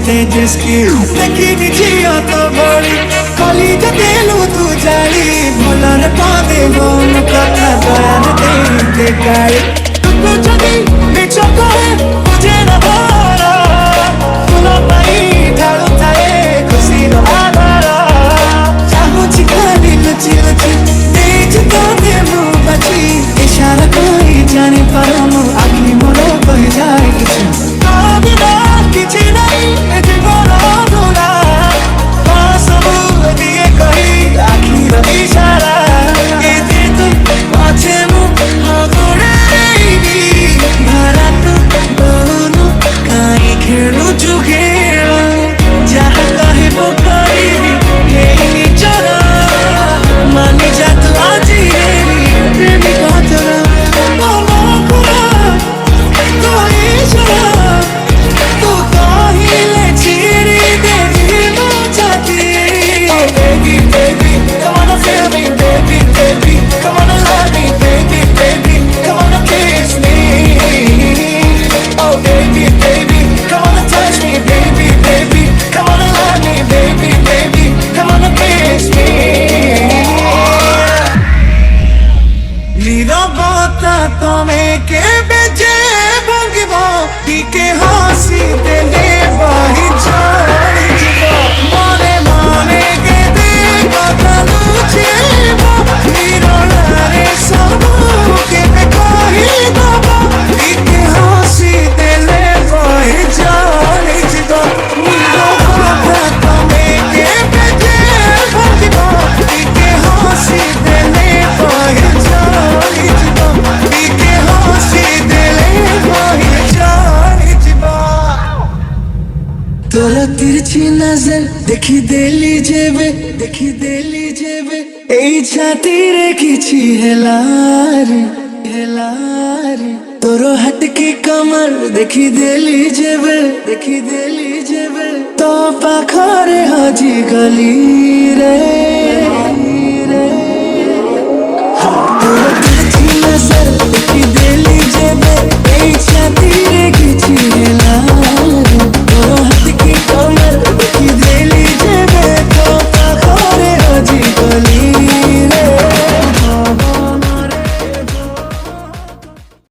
तेजस की देखी निजिया तो बड़ी कली जतेलू तू जाली भोलर पादे हो कथा दयान दे गाड़ी तू जदी मिछ कहे मुझे न भरा फूल पाई ढालू थाए खुशी रो आधारा चाहूची खाली लुची लुची तेज तो दे मुँह बची इशारा कोई जाने पर मु आखि मोरो कही जाए कुछ बिना किसी नहीं जीवन अधूरा सब दिए कही आखिर इशारा ये तू पाछे मुँह गोड़ेगी भरा तू दोनों काई खेलू चुके जहाँ कहे वो करी यही चला मानी जात आजी प्रेमी कातरा तुम्हें के बेचे भंगिबो के हंसी देले बाही जानी जीवो मने मने के दे कतलू जीवो नीरो रे सब के कही दबो के हंसी देले बाही जानी जीवो नीरो तुम्हें के बेचे भंगिबो के हंसी देले बाही जानी जीवो तोरा तिरछी नजर देखी देली जेबे এই ছাতিরে কিছি হেলারে तोरो हट की कमर देखी देली जेबे तो पाखरे हजी गली रे।